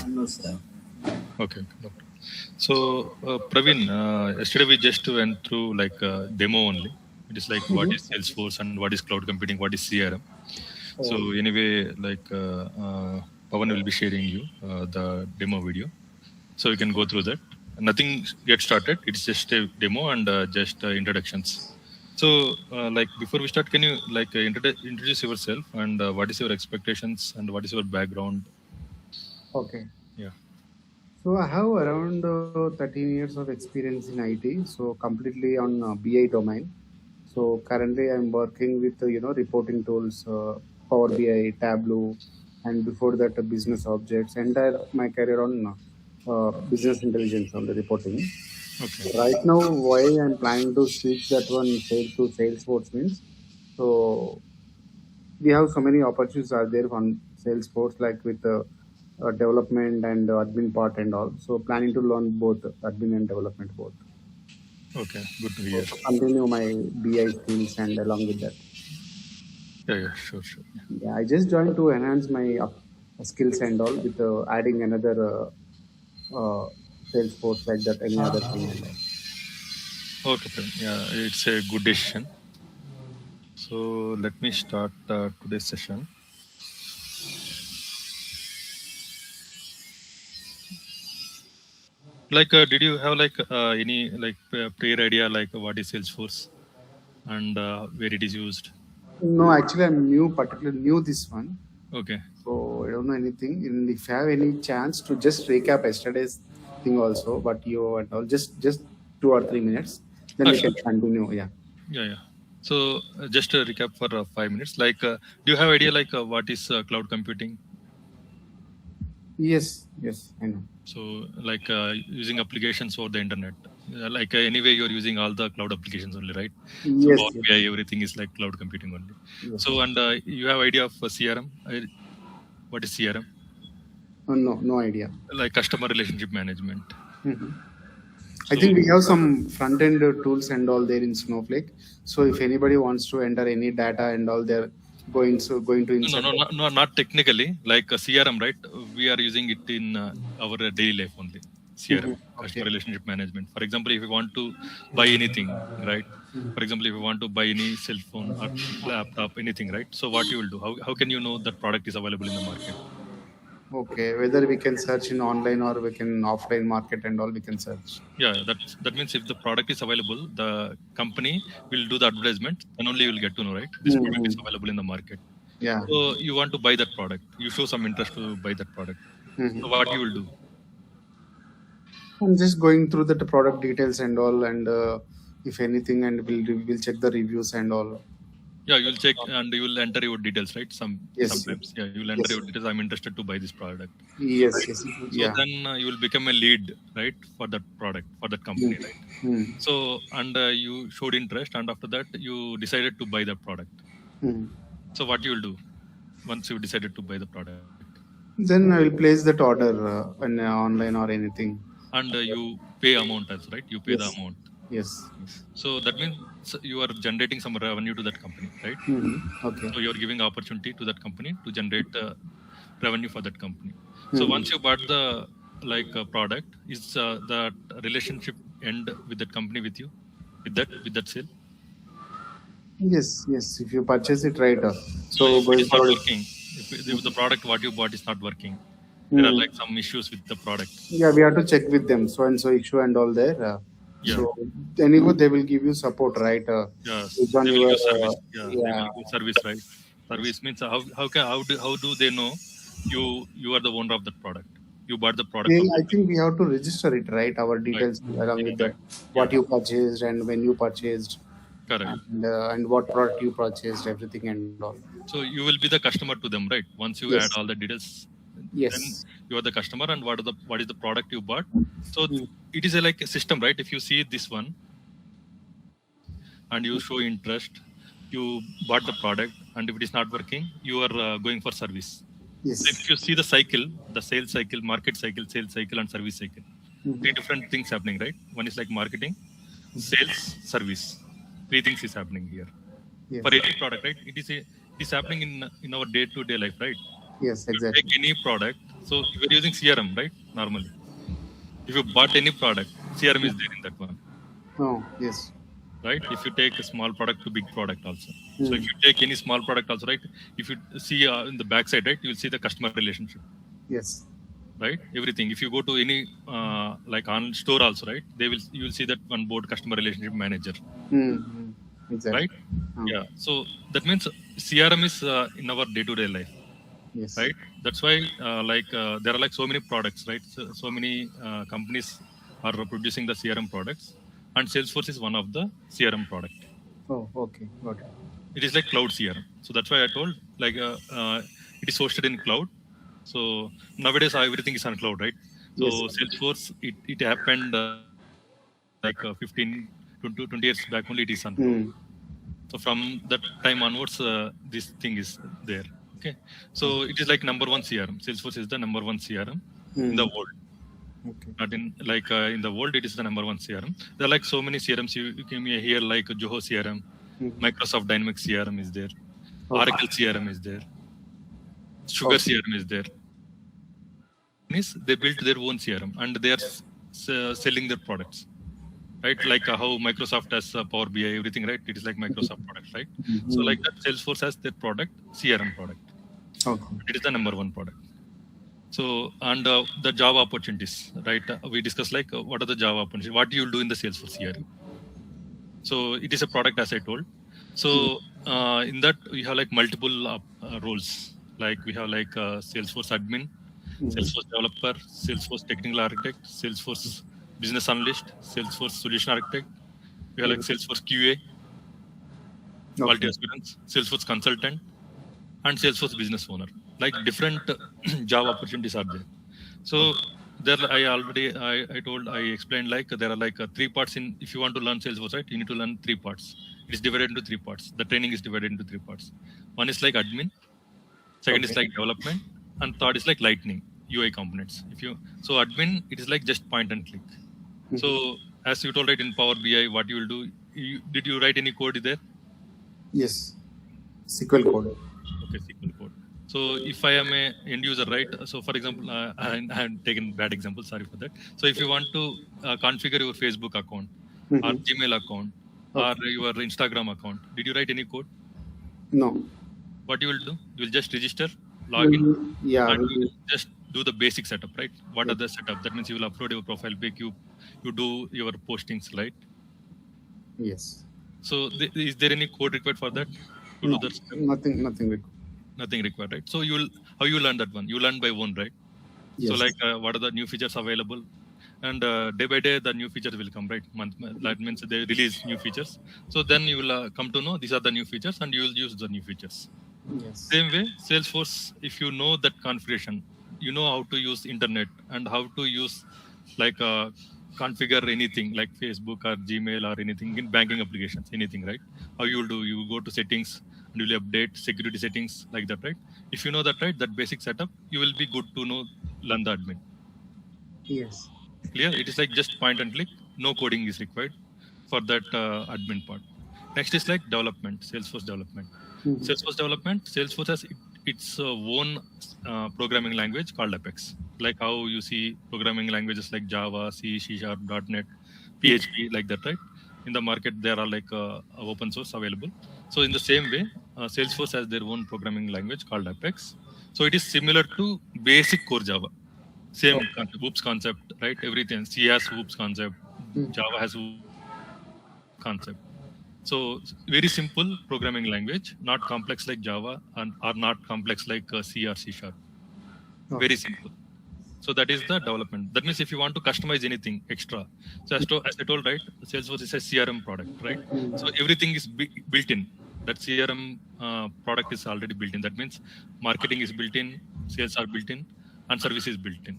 No, sir. Okay. Okay. So, Praveen, yesterday we just went through like a demo only. It is like what is Salesforce and what is cloud computing, what is CRM. So Oh, anyway, like Pawan will be sharing you the demo video, so you can go through that. Nothing get started. It's just a demo and just introductions. So, like before we start, can you like introduce yourself and what is your expectations and what is your background? okay. Yeah. So I have around 13 years of experience in IT, so completely on BI domain. So currently I'm working with reporting tools, Power BI, Tableau, and before that business objects. Entire my career on business intelligence on the reporting. Okay. Right now, why I'm planning to switch that one sale to Salesforce means, so we have so many opportunities are there on Salesforce, like with development and admin part and all. So planning to learn both admin and development both. Okay. Good to So hear. to continue my BI skills and along with that. Yeah. Yeah. Sure. Sure. Yeah, I just joined to enhance my skills and all with adding another Salesforce like that, any other thing and all. Okay. Fine. Yeah. It's a good decision. So let me start today's session. Like, did you have like any like prior idea like what is Salesforce and where it is used? No, actually, I'm new, particularly new this one. Okay. So I don't know anything. And if you have any chance to just recap yesterday's thing also, but you and all, just 2 or 3 minutes, then we Sure. can continue. Yeah. Yeah. Yeah. So just a recap for 5 minutes. Like, do you have idea like what is cloud computing? Yes. Yes. I know. So like using applications over the internet. Like anyway, you're using all the cloud applications only, right? So Yes. Power Yes. BI, everything is like cloud computing only. So Yes. and you have idea of CRM? What is CRM? No. No idea. Like customer relationship management. Mhm. I So think we have some front end tools and all there in Snowflake. So if anybody wants to enter any data and all, they're going to no, insert no, that. no, no, not technically. Like CRM, right? We are using it in our daily life only. CRM, Mhm. customer Okay. relationship management. For example, if you want to buy anything, right? For example, if you want to buy any cell phone or laptop, anything, right? So what you will do? How can you know that product is available in the market? Okay. Whether we can search in online or we can offline market and all, we can search. Yeah, that means if the product is available, the company will do the advertisement, and only you will get to know, right? This product is Mhm. available in the market. Yeah. So you want to buy that product. You show some interest to buy that product. So Mhm. what you will do? I'm just going through the product details and all, and if anything, and we'll check the reviews and all. Yeah, you'll check and you will enter your details, right? Yes, Sometimes, yeah, you will enter your yes, details. I'm interested to buy this product, yes, right? yes. So Yeah. then you will become a lead, right, for that product for that Hmm. company, right? Hmm. So and you showed interest, and after that you decided to buy the product. Hmm. So what you will do once you decided to buy the product, Then I will place that order on online or anything. and you pay amount as right? You pay the Yes, amount. yes. So that means you are generating some revenue to that company, right? Hmm. Okay. So you're giving opportunity to that company to generate revenue for that company. So Hmm. once you bought the like product, is that relationship end with that company with you, with that sale? Yes, yes. If you purchase it right, So so if it going is not forward. working, if the product what you bought is not working, there are Hmm. like some issues with the product. Yeah, we have to check with them. So and so issue and all there. Yeah, So anyway, they will give you support, right? Based yes, on they will your give service. Yeah, they will yeah. give service, right? Yes. Service means how do they know you are the owner of that product? You bought the product Well, from I that think we company, have to register it, right? Our right? details along with Right. that, Yeah, what you purchased and when you purchased, correct. and what product you purchased, everything and all. So you will be the customer to them, right? Once you add Yes, all the details, then yes. you are the customer, and what is the product you bought? So Mm. it is like a system, right? If you see this one and you show interest, you bought the product, and if it is not working, you are going for service. So if Yes. you see the sales cycle, market cycle, sales cycle, and service cycle, three Mhm. different things happening, right? One is like marketing, sales, service. Three things is happening here for Yes. any product, right? It is happening in our day to day life, right? Yes. You take Exactly. any product, So we're using CRM, right? Normally, if you bought any product, CRM is there in that one, Oh, yes. right? If you take a small product to big product also. So if Mm. you take any small product also, right? If you see in the backside, right, you will see the customer relationship, Yes. right? Everything. If you go to any like on store also, right, you will see that one board customer relationship manager, Mm. Mm. Exactly. right? Yeah. So that means CRM is in our day-to-day life, Yes. right? That's why there are like so many products, right? So many companies are producing the CRM products, and Salesforce is one of the CRM product. Oh, okay. Got it. It is like cloud CRM. So that's why I told like it is hosted in cloud. So nowadays everything is on cloud, right? So Yes. Salesforce, it happened like 15 20 years back only it is on cloud. Mm. So from that time onwards, this thing is there. Okay, so it is like number one CRM. Salesforce is the number one CRM in the Mm. world. Okay. Not in like in the world, it is the number one CRM. There are like so many CRMs you can hear like Zoho CRM, Mm. Microsoft Dynamics CRM is there, Okay. Oracle CRM is there, Sugar Okay. CRM is there. Means they built their own CRM and they are selling their products, right? Like how Microsoft has Power BI, everything, right? It is like Microsoft product, right? So Mm. like that, Salesforce has their product, CRM product. Okay. It is the number one product. So and the job opportunities, right? We discussed like what are the job opportunities? What you will do in the Salesforce CRM? So it is a product, as I told. So in that we have like multiple roles. Like we have like Salesforce admin, Mm. Salesforce developer, Salesforce technical architect, Salesforce business analyst, Salesforce solution architect. We have like Mm. Salesforce QA, quality Okay. assurance, Salesforce consultant, and Salesforce business owner. Like different job opportunities are there. So there, I told I explained like there are like three parts in. If you want to learn Salesforce, right, you need to learn three parts. It is divided into three parts. The training is divided into three parts. One is like admin, second is Okay. like development, and third is like lightning UI components. If you so admin, it is like just point and click. Mhm. So as you told, right, in Power BI, what you will do? Did you write any code there? Yes. SQL code. Okay, SQL code. So if I am a end user, right? So for example, I have taken bad example. Sorry for that. So if you want to configure your Facebook account or Mm-hmm. Gmail account or Okay. your Instagram account, did you write any code? No. What you will do? You will just register, log in, Yeah. and We you will. will just do the basic setup, right? What Yes. are the setup? That means you will upload your profile pic. You do your postings, right? Yes. So is there any code required for that to do No. that step? Nothing. Nothing. Nothing required, right? So how you learn that one? You learn by one, right? So Yes. like what are the new features available, and day by day the new features will come, right? That means they release new features. So then you will come to know these are the new features, and you will use the new features. Yes. Same way, Salesforce, if you know that configuration, you know how to use internet and how to use like configure anything like Facebook or Gmail or anything in banking applications, anything, right? How you will do? You will go to settings and you will update security settings like that, right? If you know that, right, that basic setup, you will be good to know learn the admin. Yes. Clear? It is like just point and click. No coding is required for that admin part. Next is like development, Salesforce development. Mm-hmm. Salesforce development, Salesforce has its own programming language called Apex. Like how you see programming languages like Java, C, C Sharp, .NET, PHP, like that, right? In the market, there are like open source available. So in the same way, Salesforce has their own programming language called Apex. So it is similar to basic core Java. Same Okay. concept, Whoops concept, right? Everything. C has Whoops concept, Mm. Java has Whoops concept. So very simple programming language, not complex like Java and or not complex like C or C Sharp. Okay. Very simple. So that is the development. That means if you want to customize anything extra, so as I told, right, Salesforce is a CRM product, right? So Mm. everything is built in. That CRM product is already built in. That means marketing is built in, sales are built in, and service is built in,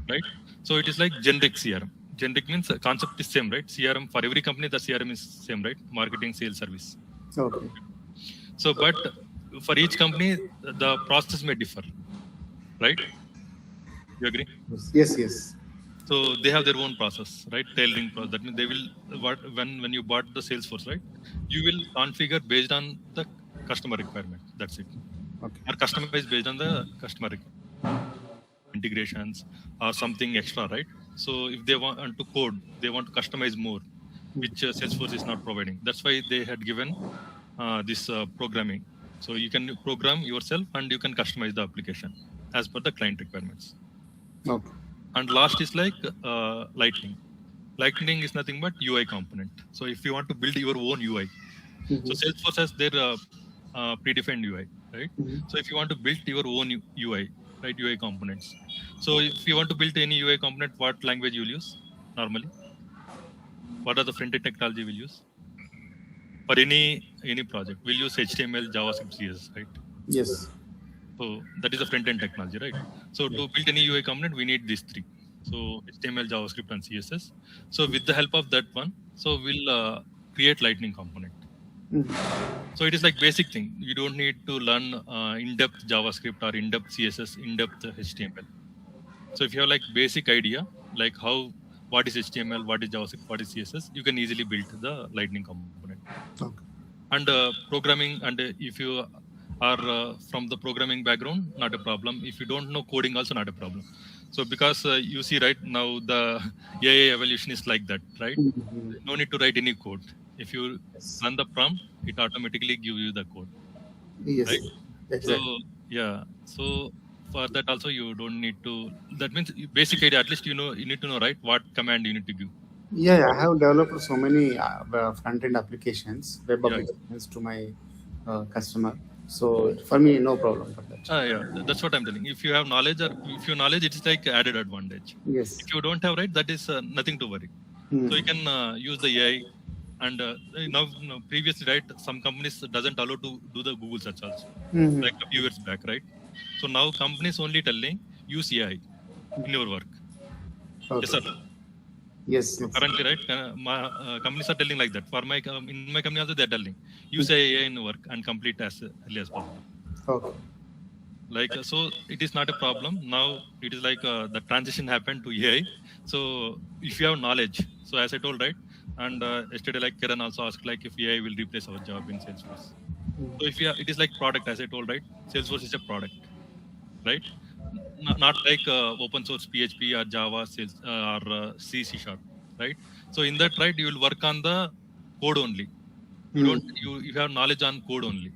right? So it is like generic CRM. Generic means concept is same, right? CRM for every company, the CRM is same, right? Marketing, sales, service. Okay. So, but for each company, the process may differ, right? You agree? Yes. Yes. So they have their own process, right? Tailoring process. That means they will when you bought the Salesforce, right? You will configure based on the customer requirement. That's it. Okay. Or customize based on the customer requirement. integrations or something extra, right? So if they want to code, they want to customize more, which Salesforce is not providing. That's why they had given this programming. So you can program yourself and you can customize the application as per the client requirements. Okay. And last is like Lightning. Lightning is nothing but UI component. So if you want to build your own UI, so Salesforce has their predefined UI, right? So if you want to build your own UI, right, UI components. So if you want to build any UI component, what language you will use normally? What are the front-end technology we'll use? For any project, we'll use HTML, JavaScript, CSS, right? Yes. So that is the front-end technology, right? So to build any UI component, we need these three. So HTML, JavaScript, and CSS. So with the help of that one, so we'll create Lightning component. So it is like basic thing. You don't need to learn in-depth JavaScript or in-depth CSS, in-depth HTML. So if you have like basic idea, like what is HTML, what is JavaScript, what is CSS, you can easily build the Lightning component. Okay. And programming, and if you are from the programming background, not a problem. If you don't know coding, also not a problem. So because you see right now the AI evolution is like that, right? No need to write any code. If you run the prompt, it automatically gives you the code. Yes. Right? Exactly. So yeah. So for that also you don't need to. That means basic idea. At least you need to know, right, what command you need to give. Yeah, I have developed so many front-end applications, web applications to my customer. So for me, no problem for that. Yeah, that's what I'm telling. If you have knowledge, or if you knowledge, it's like added advantage. Yes. If you don't have, right, that is nothing to worry. So you can use the AI, and now previously, right, some companies doesn't allow to do the Google search also, like a few years back, right? So now companies only telling use AI in your work. Okay. Yes, sir. Yes. So currently, right, companies are telling like that. For my in my company also, they're telling use AI in work and complete as early as possible. Okay. Like so, it is not a problem. Now it is like the transition happened to AI. So if you have knowledge, so as I told, right, and yesterday, like Kiran also asked, like if AI will replace our job in Salesforce. So if it is like product, as I told, right, Salesforce is a product, right? Not like open source PHP or Java, or C Sharp, right? So in that, right, you will work on the code only. You have knowledge on code only,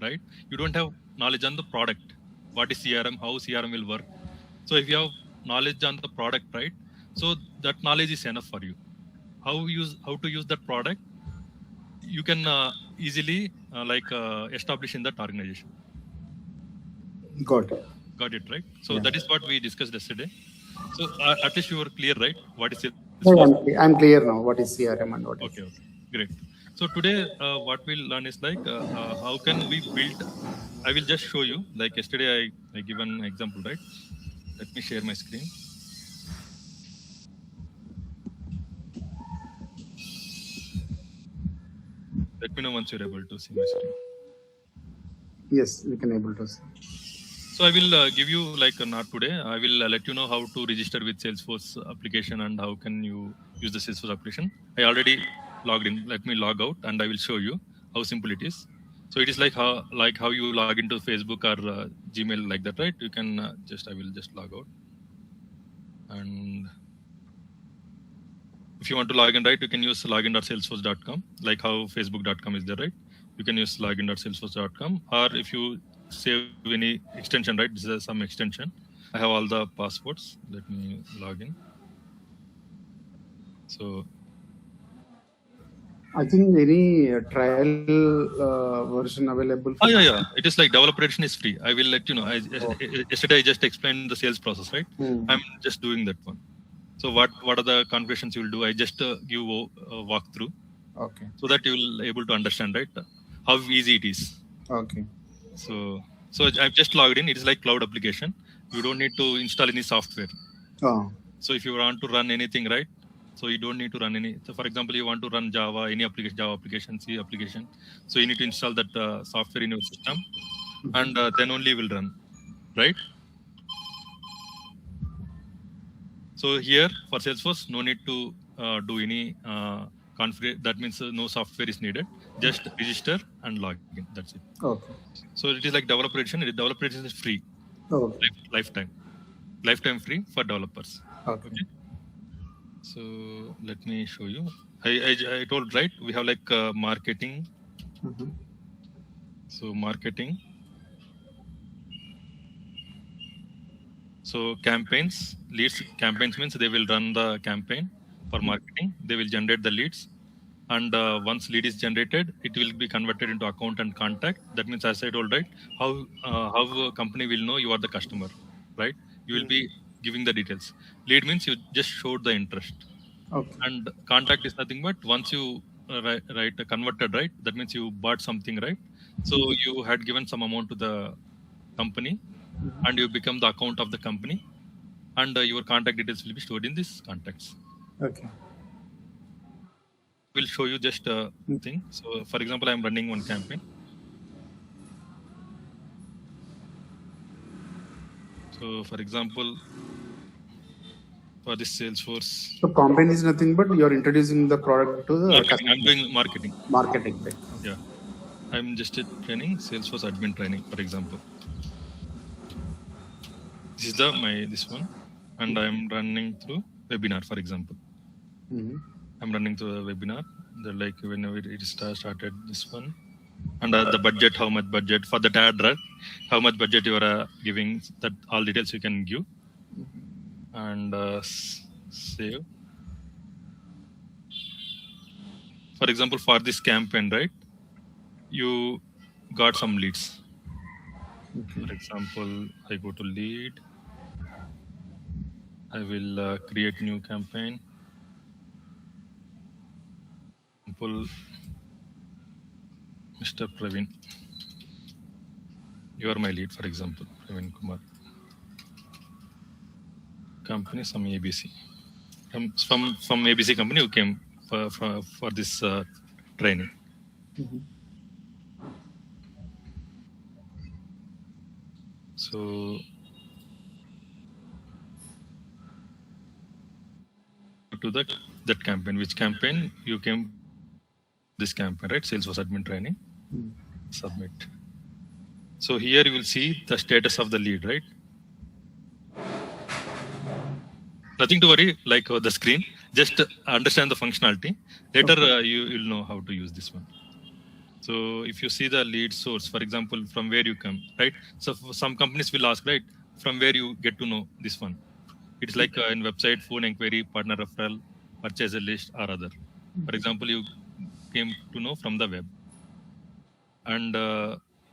right? You don't have knowledge on the product. What is CRM? How CRM will work? So if you have knowledge on the product, right? So that knowledge is enough for you. How to use that product, you can easily establish in that organization. Got it, right? So that is what we discussed yesterday. So at least you are clear, right? What is it? I'm clear now. What is CRM and what is? Okay, great. So today, what we'll learn is like how can we build. I will just show you. Like yesterday, I give an example, right? Let me share my screen. Let me know once you're able to see my screen. Yes, we can able to see. So I will give you not today. I will let you know how to register with Salesforce application and how can you use the Salesforce application. I already logged in. Let me log out and I will show you how simple it is. So it is like how you log into Facebook or Gmail like that, right? You can I will just log out. And if you want to log in, right, you can use login.salesforce.com, like how facebook.com is there, right? You can use login.salesforce.com, or if you save any extension, right? This is some extension. I have all the passports. Let me log in. So I think any trial version available. Yeah. It is like developer edition is free. I will let you know. Yesterday I just explained the sales process, right? I'm just doing that one. So what are the configurations you will do? I just give a walkthrough. Okay. So that you will able to understand, right? How easy it is. Okay. So I've just logged in. It is like cloud application. You don't need to install any software. Oh. So if you want to run anything, right? So you don't need to run any. So for example, you want to run Java, any application, Java application, C application. So you need to install that software in your system, and then only will run, right? So here for Salesforce, no need to do any configure. That means no software is needed. Just register and log in. That's it. Okay. So it is like developer edition. Developer edition is free. Okay. Lifetime. lifetime free for developers. Okay. Okay. So let me show you. I told right. We have like marketing. Mhm. So marketing. So campaigns, leads. Campaigns means they will run the campaign for marketing. They will generate the leads, and once lead is generated, it will be converted into account and contact. That means, as I told right, how a company will know you are the customer, right? You will be giving the details. Lead means you just showed the interest, Okay. and contact is nothing but once you converted, right? That means you bought something, right? So you had given some amount to the company, and you become the account of the company, and your contact details will be stored in this contacts. Okay. We'll show you just a thing. So for example, I'm running one campaign. So for example, for this Salesforce So campaign is nothing but you're introducing the product to the marketing, I'm doing marketing. marketing, right? Yeah, I'm just training Salesforce admin training, for example. This is this one, and I'm running through webinar, for example. Mm-hmm. I'm running through a webinar. The like whenever it started this one, and the budget, how much budget for that ad, right? How much budget you are giving? That all details you can give, and save. For example, for this campaign, right? You got some leads. Okay. For example, I go to lead. I will create new campaign. Example, Mr. Praveen. You are my lead, for example, Praveen Kumar. Company, some ABC. From ABC company, you came for this training. Mm-hmm. So to that campaign, which campaign you came? This campaign, right? Salesforce admin training. Submit. So here you will see the status of the lead, right? Nothing to worry, like the screen. Just understand the functionality. Later, you'll know how to use this one. So if you see the lead source, for example, from where you come, right? So some companies will ask, right, from where you get to know this one. It's like in website, phone inquiry, partner referral, purchaser list, or other. For example, you came to know from the web. And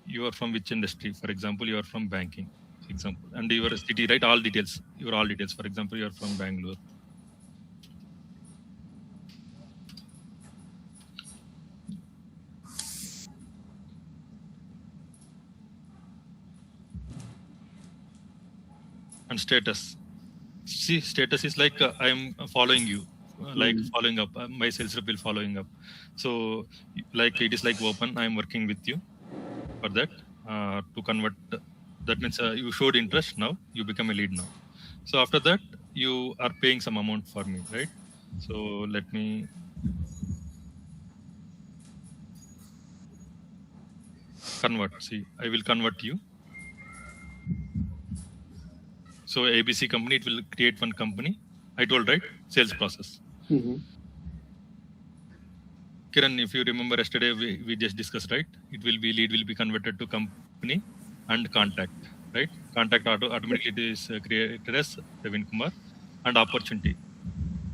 you are from which industry? For example, you are from banking, example, and your city, right? All details, your all details. For example, you are from Bangalore. And status. See, status is like I am following you, like following up. My sales rep will following up. So, like it is like open. I am working with you for that to convert. That means you showed interest. Now you become a lead now. So after that, you are paying some amount for me, right? So let me convert. See, I will convert you. So ABC company, it will create one company. I told, right? Sales process. Mm-hmm. Kiran, if you remember yesterday, we just discussed, right? It will be lead will be converted to company and contact, right? Contact automatically it is created as Praveen Kumar, and opportunity.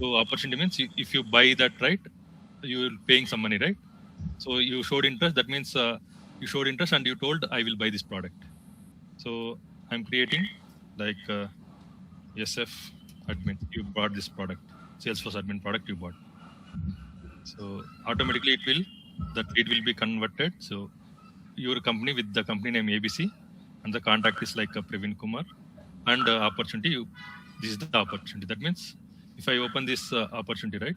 So opportunity means if you buy that, right, you are paying some money, right? So you showed interest. That means you showed interest and you told I will buy this product. So I'm creating like SF admin. You bought this product, Salesforce admin product you bought. So automatically that lead will be converted. So your company with the company name ABC, and the contact is like Praveen Kumar, and opportunity. This is the opportunity. That means if I open this opportunity, right?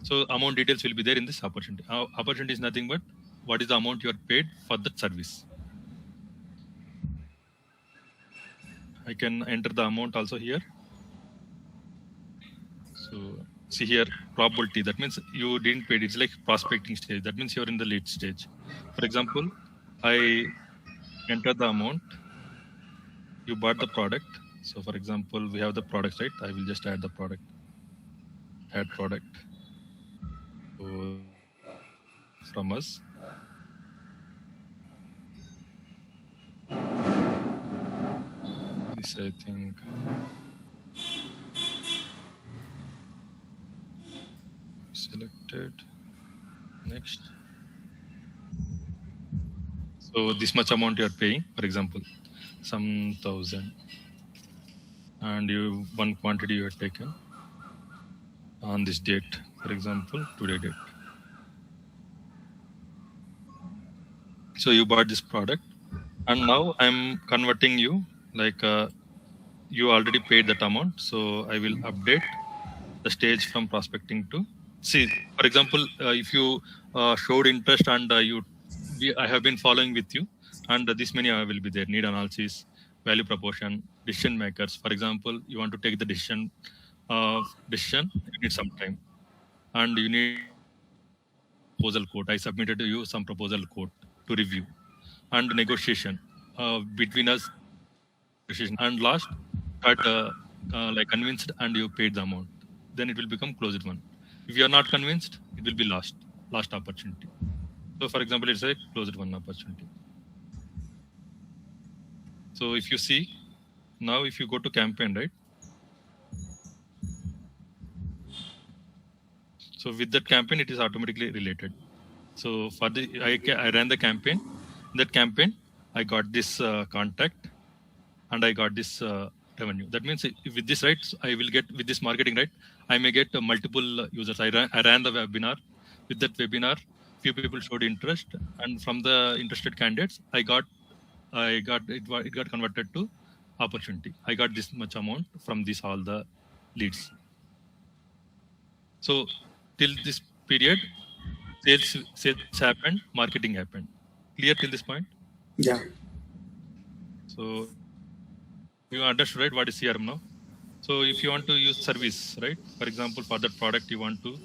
So amount details will be there in this opportunity. Opportunity is nothing but what is the amount you are paid for that service. I can enter the amount also here. So see here, probability. That means you didn't pay. It's like prospecting stage. That means you're in the late stage. For example, I enter the amount. You bought the product. So for example, we have the products, right? I will just add the product, add product. So from us. This I think. Selected. Next. So this much amount you are paying, for example, some thousand, and you one quantity you have taken on this date, for example, today date. So you bought this product, and now I'm converting you like you already paid that amount. So I will update the stage from prospecting to see. For example, if you showed interest and I have been following with you, and this many will be there: need analysis, value proportion, decision makers. For example, you want to take the decision, you need some time, and you need proposal code. I submitted to you some proposal code to review, and negotiation between us, and last, had like convinced and you paid the amount, then it will become closed one. If you are not convinced, it will be last opportunity. So for example, it's a closed one opportunity. So if you see now, if you go to campaign, right? So with that campaign, it is automatically related. So for the I ran the campaign. In that campaign, I got this contact, and I got this revenue. That means with this, right, I will get with this marketing, right, I may get multiple users. I ran the webinar. With that webinar, few people showed interest, and from the interested candidates, it got converted to opportunity. I got this much amount from this all the leads. So till this period, sales happened, marketing happened. Clear till this point? Yeah. So you understood, right, what is CRM now? So if you want to use service, right, for example, for that product, you want to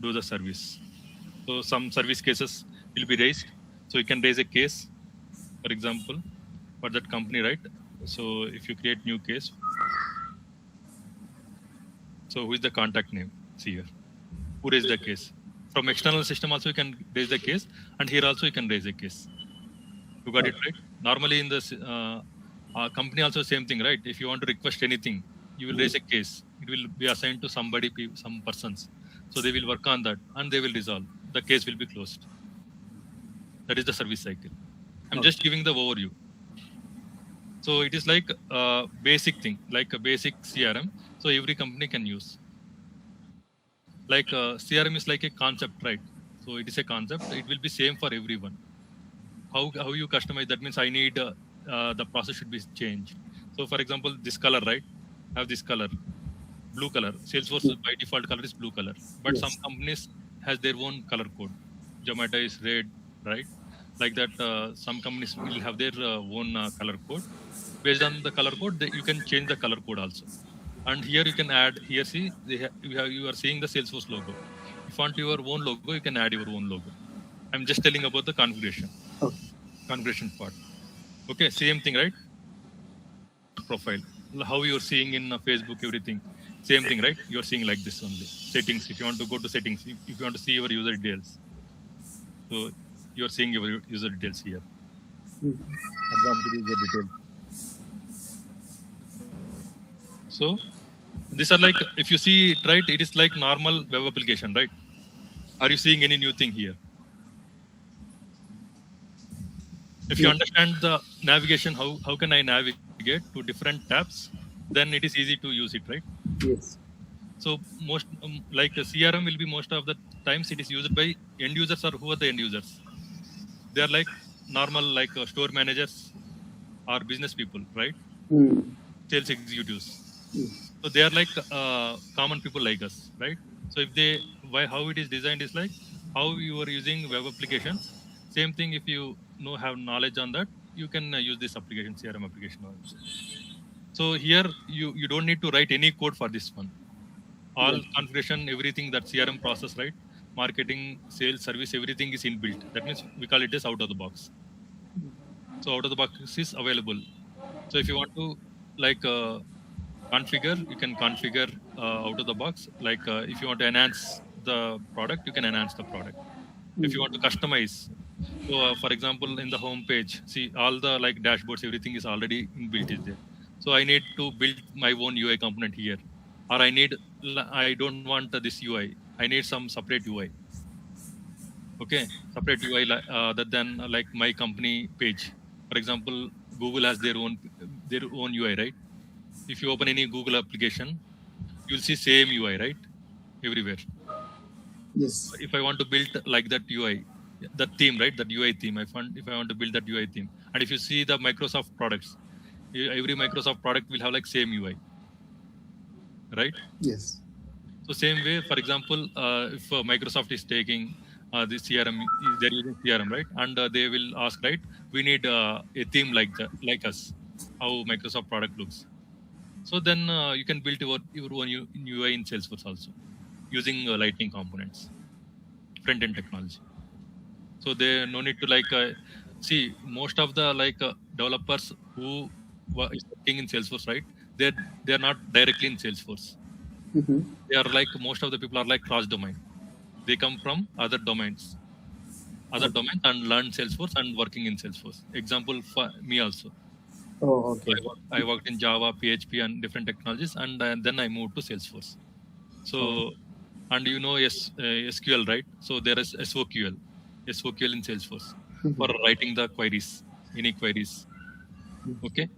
do the service. So some service cases will be raised. So you can raise a case, for example, for that company, right? So if you create new case, so who is the contact name? See here. Who raised the case? From external system also you can raise the case, and here also you can raise a case. You got it right? Normally in this company also same thing, right? If you want to request anything, you will raise a case. It will be assigned to somebody, some persons. So they will work on that and they will resolve. The case will be closed. That is the service cycle. I'm just giving the overview. So it is like a basic thing, like a basic CRM. So every company can use. Like CRM is like a concept, right? So it is a concept. It will be same for everyone. How you customize, that means I need the process should be changed. So for example, this color, right? I have this color, blue color. Salesforce by default color is blue color, but some companies has their own color code. Zomato is red, right? Like that, some companies will have their own color code. Based on the color code, you can change the color code also. And here you can add, here see, you are seeing the Salesforce logo. If you want your own logo, you can add your own logo. I'm just telling about the configuration. Configuration part. Okay, same thing, right? Profile. How you're seeing in Facebook, everything. Same thing, right? You're seeing like this only. Settings. If you want to go to settings, if you want to see your user details. So you're seeing your user details here. Advanced user details. So these are like, if you see it, right, it is like normal web application, right? Are you seeing any new thing here? If you understand the navigation, how can I navigate to different tabs, then it is easy to use it, right? Yes. So most like CRM will be most of the times it is used by end users. Or who are the end users? They are like normal, like store managers or business people, right? Sales executives. So they are like common people like us, right? So if how it is designed is like how you are using web applications. Same thing, if you have knowledge on that, you can use this application, CRM application also. So here you don't need to write any code for this one. All configuration, everything that CRM process, right? Marketing, sales, service, everything is inbuilt. That means we call it as out of the box. So out of the box is available. So if you want to like configure, you can configure out of the box. Like if you want to enhance the product, you can enhance the product. If you want to customize, so for example, in the home page, see all the like dashboards, everything is already inbuilt is there. So I need to build my own UI component here, or I don't want this UI. I need some separate UI. Okay, separate UI other than like my company page. For example, Google has their own UI, right? If you open any Google application, you'll see same UI, right? Everywhere. Yes. If I want to build like that UI, that theme, right? That UI theme. If I want to build that UI theme, and if you see the Microsoft products, every Microsoft product will have like same UI, right? Yes. So same way, for example, if Microsoft is taking the CRM, they're using CRM, right? And they will ask, right? We need a theme like that, like us, how Microsoft product looks. So then you can build your own UI in Salesforce also, using Lightning components, front-end technology. So they no need to like see most of the like developers who is working in Salesforce, right? They're not directly in Salesforce. They are like most of the people are like cross domain. They come from other domains and learn Salesforce and working in Salesforce. Example for me also. Oh, okay. I worked in Java, PHP, and different technologies, and then I moved to Salesforce. So, and you know, SQL, right? So there is SOQL in Salesforce for writing the queries, any queries. Okay.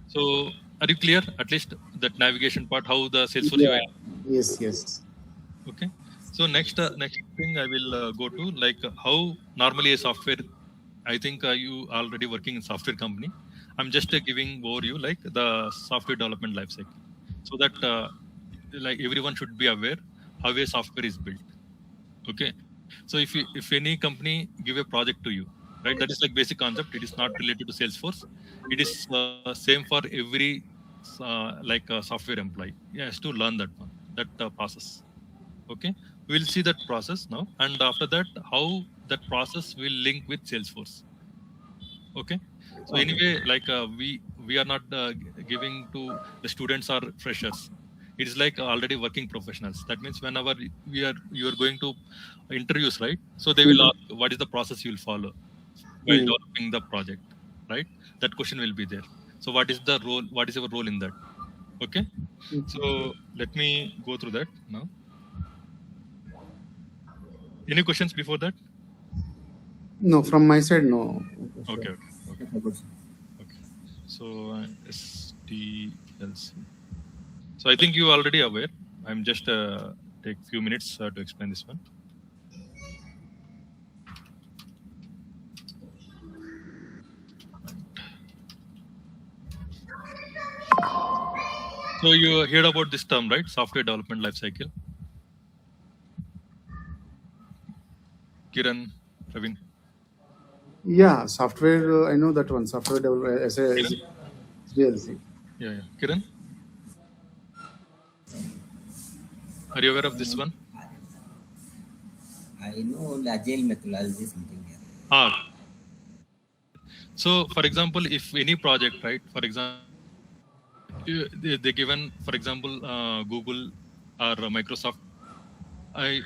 So, are you clear? At least that navigation part, how the Salesforce UI. Yeah. Yes. Yes. Okay. So next thing I will go to like how normally a software. I think you already working in software company. I'm just giving overview like the software development lifecycle, so that like everyone should be aware how a software is built. Okay. So if any company give a project to you, right, that is like basic concept. It is not related to Salesforce. It is same for every like software employee. He has to learn that one, that process. Okay, we'll see that process now, and after that, how that process will link with Salesforce. Okay, so anyway, like we are not giving to the students or freshers. It is like already working professionals. That means whenever you are going to interviews, right? So they will ask what is the process you will follow while developing the project, right? That question will be there. So what is the role? What is your role in that? Okay, so let me go through that now. Any questions before that? No, from my side, no. Okay. So SDLC. So I think you are already aware. I'm just take few minutes to explain this one. So you heard about this term, right? Software development lifecycle. Kiran, Ravin. Yeah, software. I know that one. Software developer as a SDLC. Yeah. Kiran, are you aware of this one? I know the agile methodology something here. So for example, if any project, right? For example, they given, for example, Google or Microsoft. I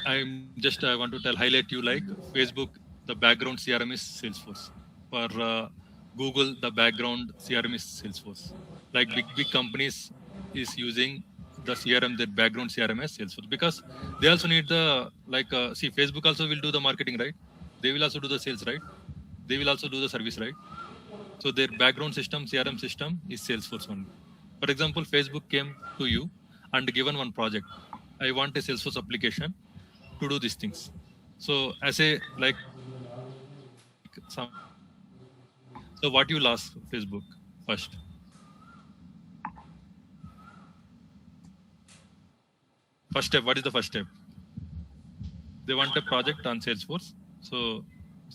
want to highlight you like Facebook. The background CRM is Salesforce. For Google, the background CRM is Salesforce. Like big companies is using the CRM, their background CRM as Salesforce, because they also need the like see Facebook also will do the marketing, right? They will also do the sales, right? They will also do the service, right? So their background system, CRM system is Salesforce only. For example, Facebook came to you and given one project. I want a Salesforce application to do these things. So as a like some, so what you ask Facebook first? First step. What is the first step? They want a project on Salesforce. So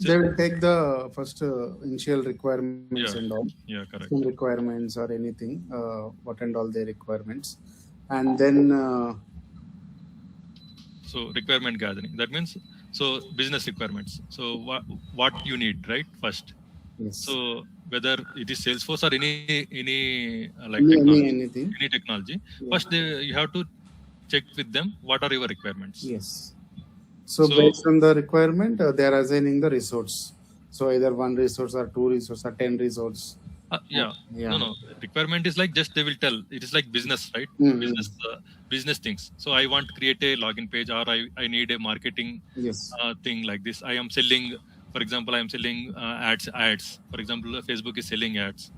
they will take the first initial requirements and all. Yeah, correct. Some requirements or anything, what and all their requirements, and then. So requirement gathering. That means so business requirements. So what you need, right? First. Yes. So whether it is Salesforce or any like technology, anything. any technology. Yeah. First, you have to check with them what are your requirements. Yes. So based on the requirement, they are assigning the resource. So either 1 resource or 2 resource or 10 resource. Yeah. No. Requirement is like just they will tell. It is like business, right? Business things. So I want to create a login page, or I need a marketing thing like this. I am selling, for example, I am selling ads. For example, Facebook is selling ads,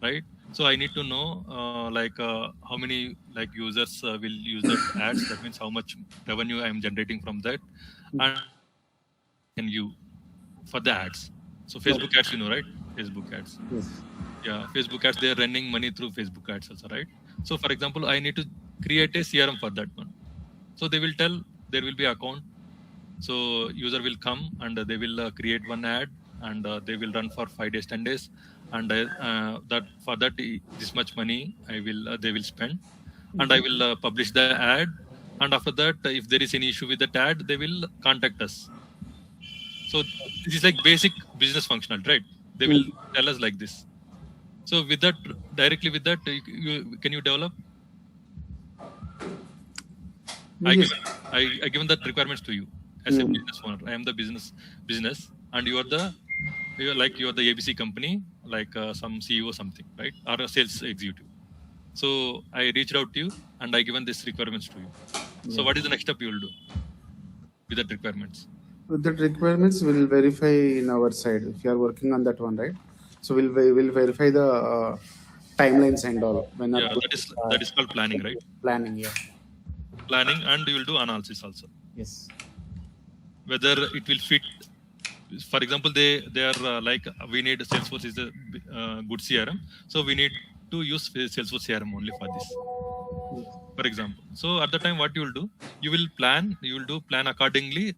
right? So I need to know how many like users will use that ads. That means how much revenue I am generating from that, and you for the ads. So Facebook ads, right? Facebook ads. Yes. Yeah, Facebook ads, they are running money through Facebook ads also, right? So for example, I need to create a CRM for that one. So they will tell there will be account. So user will come and they will create one ad and they will run for 5 days, 10 days. And that for that this much money they will spend, and I will publish the ad. And after that, if there is any issue with that ad, they will contact us. So this is like basic business functional, right? They will tell us like this. So with that, directly with that, can you develop? Yes. I given that requirements to you as a business owner. I am the business, and you are the ABC company, like some CEO something, right? Or a sales executive. So I reached out to you and I given this requirements to you. So what is the next step you will do with that requirements? With that requirements, we'll verify in our side if you are working on that one, right? So we'll verify the timelines and all. That is called planning, right? Planning, yeah. Planning, and you will do analysis also. Yes. Whether it will fit. For example, they are we need Salesforce is a good CRM, so we need to use Salesforce CRM only for this. For example, so at the time, what you will do, you will do plan accordingly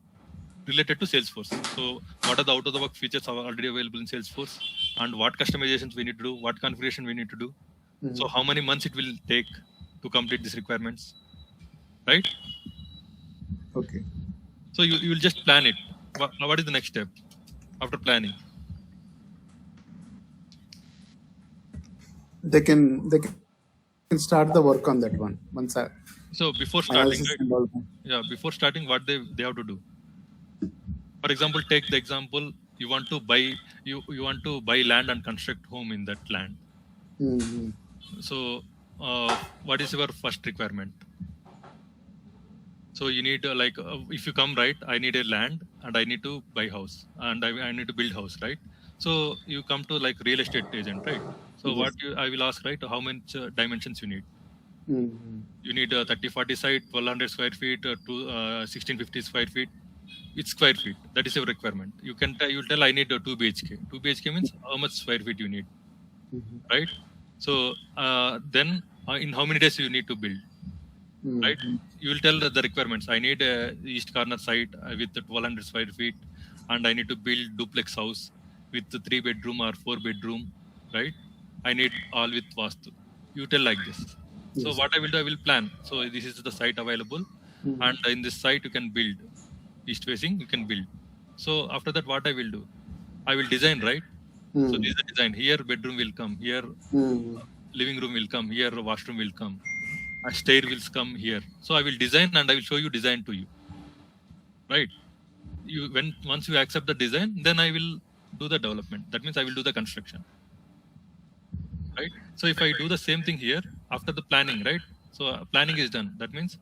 related to Salesforce. So what are the out-of-the-box features are already available in Salesforce, and what customizations we need to do, what configuration we need to do. So how many months it will take to complete these requirements, right? Okay. So you will just plan it. What is the next step after planning? They can start the work on that one once. So before starting, right? Yeah, before starting, what they have to do. For example, take the example, you want to buy land and construct home in that land. So what is your first requirement? So you need if you come, right, I need a land and I need to buy house and I need to build house, right? So you come to like real estate agent, right? So I will ask, right, how much dimensions you need. You need a 30-40 site, 1200 square feet to 1650 square feet. It's square feet. That is your requirement. You will tell I need a 2 BHK. 2 BHK means how much square feet you need, right? So then in how many days you need to build, right? You will tell the requirements. I need a east corner site with 1200 square feet, and I need to build duplex house with 3 bedroom or 4 bedroom, right? I need all with vastu. You tell like this. So what I will do, I will plan. So this is the site available, and in this site you can build. East facing, you can build. So after that, what I will do, I will design, right? So this is the design. Here bedroom will come. Here living room will come. Here washroom will come. A stair will come here. So I will design and I will show you design to you, right? Once you accept the design, then I will do the development. That means I will do the construction, right? So if I do the same thing here after the planning, right? So planning is done. That means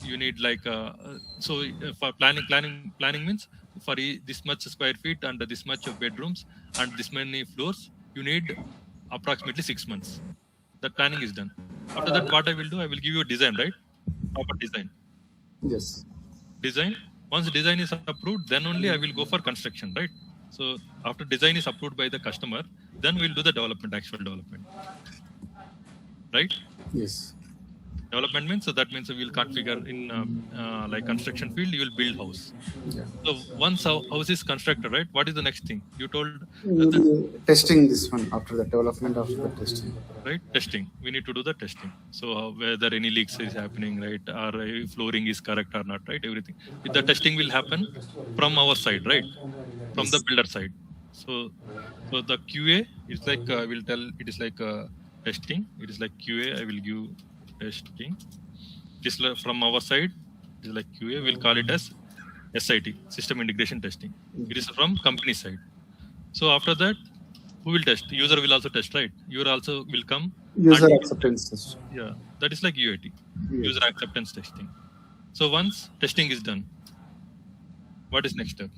you need for planning means for this much square feet and this much of bedrooms and this many floors, you need approximately 6 months. That planning is done. After that, what I will do, I will give you a design, right? Proper design. Yes. Design. Once design is approved, then only I will go for construction, right? So after design is approved by the customer, then we'll do the development, actual development, right? Yes. Development means, so that means we'll configure in like construction field, you will build house. Yeah. So once house is constructed, right? What is the next thing? You told testing this one after the development of the testing. Right? Testing. We need to do the testing. So whether any leaks is happening, right? Or flooring is correct or not, right? Everything. The testing will happen from our side, right? From the builder side. So the QA is like I will tell it is like testing. It is like QA. I will give testing. Just from our side, it is like QA. We'll call it as SIT, System Integration Testing. It is from company side. So after that, who will test? User will also test, right? User also will come. User acceptance test. Yeah, that is like UAT, user acceptance testing. So once testing is done, what is next step?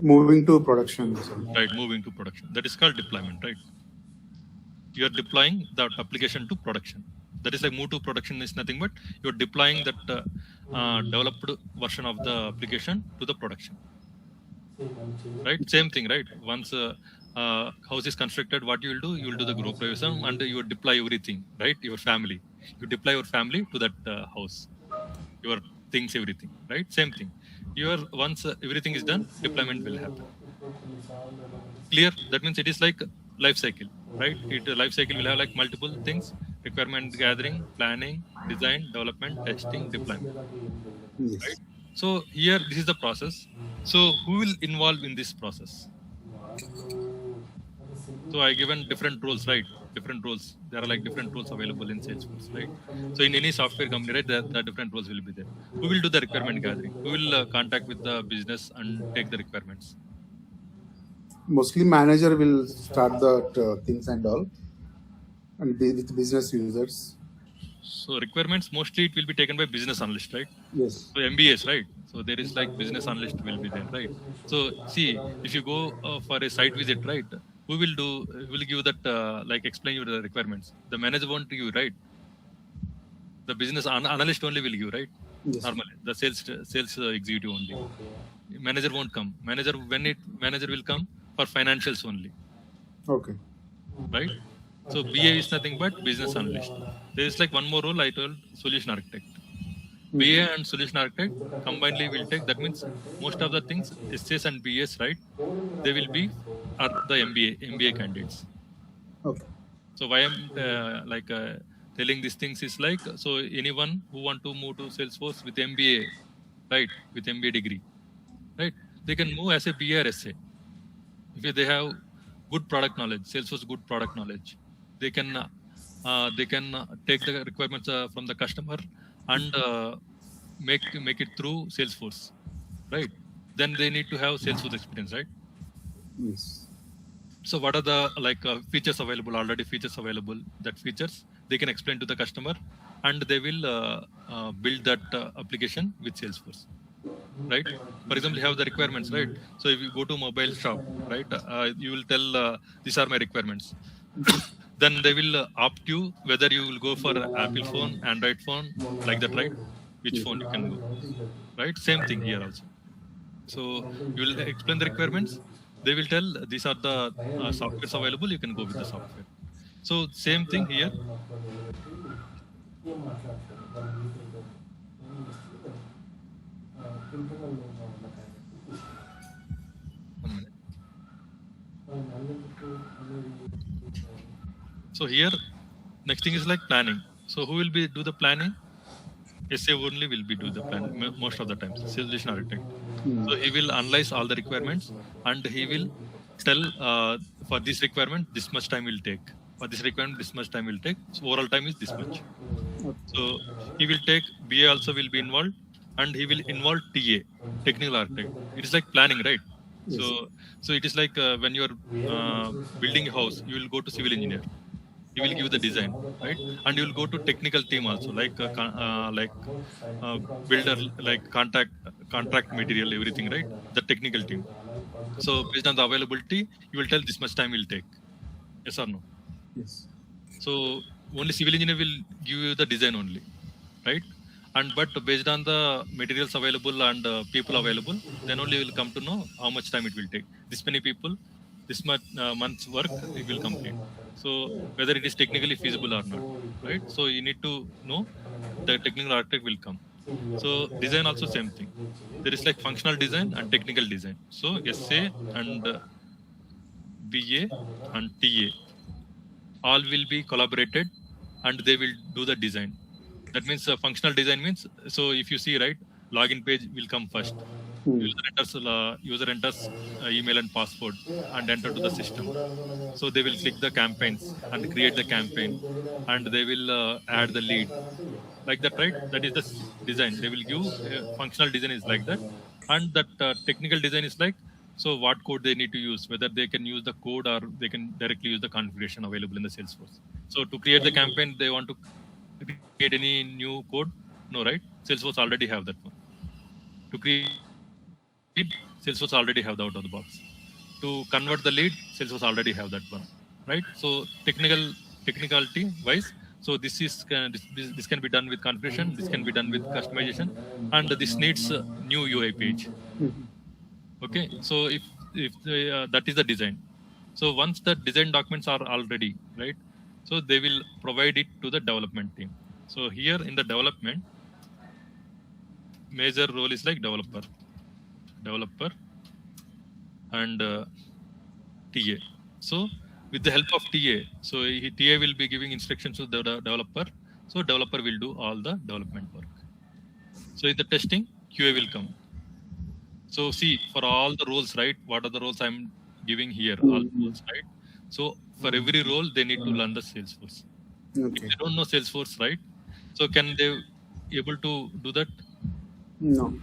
Moving to production. Right, moving to production. That is called deployment, right? You are deploying that application to production. That is like move to production is nothing but you are deploying that developed version of the application to the production. Right, same thing, right? Once house is constructed, what you will do? You will do the group provision and you will deploy everything, right? Your family. You deploy your family to that house. Your things, everything, right? Same thing. Once everything is done, deployment will happen. Clear? That means it is like life cycle, right? Life cycle will have like multiple things: requirement gathering, planning, design, development, testing, deployment. Yes. Right? So here, this is the process. So who will involve in this process? So I given different roles, right? Different roles. There are like different roles available in Salesforce, right? So in any software company, right, the different roles will be there. Who will do the requirement gathering? Who will contact with the business and take the requirements? Mostly manager will start the things and all, and with business users. So requirements mostly it will be taken by business analyst, right? Yes. So MBAs, right? So there is like business analyst will be there, right? So see, if you go for a site visit, right? Who will do? Will give that like explain you the requirements? The manager won't give, right? The business analyst only will give, right? Yes. Normally, the sales executive only. Manager won't come. Manager will come for financials only. Okay. Right? So BA is nothing but business analyst. There is like one more role I told, solution architect. BA and solution architect combinedly will take. That means most of the things SCS and BS, right? They will be are the MBA candidates. Okay. So why I'm telling these things is like, so anyone who want to move to Salesforce with MBA, right? With MBA degree, right? They can move as a BA or SA. If they have good product knowledge, Salesforce good product knowledge, they can take the requirements from the customer and make it through Salesforce, right? Then they need to have Salesforce experience, right? Yes. So what are the features available? Already features available. That features they can explain to the customer, and they will build that application with Salesforce, right? For example, you have the requirements, right? So if you go to mobile shop, right, you will tell these are my requirements. Then they will opt you whether you will go for Apple phone, Android phone, like that, right? Which phone you can go, right? Same thing here also. So you will explain the requirements. They will tell these are the softwares available. You can go with the software. So same thing here. One minute. So here, next thing is like planning. So who will be do the planning? SA only will be do the plan most of the times. Solution architect. So he will analyze all the requirements and he will tell for this requirement this much time will take. For this requirement this much time will take. So overall time is this much. So he will take BA also will be involved and he will involve TA, technical architect. It is like planning, right? Yes. So it is like when you are building a house, you will go to civil engineer. He will give the design, right? And you will go to technical team also, builder, like contract material, everything, right? The technical team. So based on the availability, you will tell this much time will take. Yes or no? Yes. So only civil engineer will give you the design only, right? And but based on the materials available and people available, then only you will come to know how much time it will take. This many people, this much month's work it will complete. So whether it is technically feasible or not, right? So you need to know the technical architect will come. So design also same thing. There is like functional design and technical design. So SA and BA and TA all will be collaborated and they will do the design. That means functional design means, so if you see, right, login page will come first. User enters email and password and enter to the system. So they will click the campaigns and create the campaign, and they will add the lead like that, right? That is the design. They will give functional design is like that, and that technical design is like, so what code they need to use, whether they can use the code or they can directly use the configuration available in the Salesforce. So to create the campaign, they want to create any new code? No, right? Salesforce already have that one. To create, Salesforce already have the out of the box. To convert the lead, Salesforce already have that one, right? So technicality wise, so this can be done with configuration, this can be done with customization, and this needs a new UI page. Okay, so if that is the design. So once the design documents are all ready, right? So they will provide it to the development team. So here in the development, major role is like developer, and TA. So with the help of TA, so TA will be giving instructions to the developer. So developer will do all the development work. So in the testing, QA will come. So see, for all the roles, right? What are the roles I'm giving here? All the roles, right? So for every role, they need to learn the Salesforce. If they don't know Salesforce, right? So can they able to do that? No.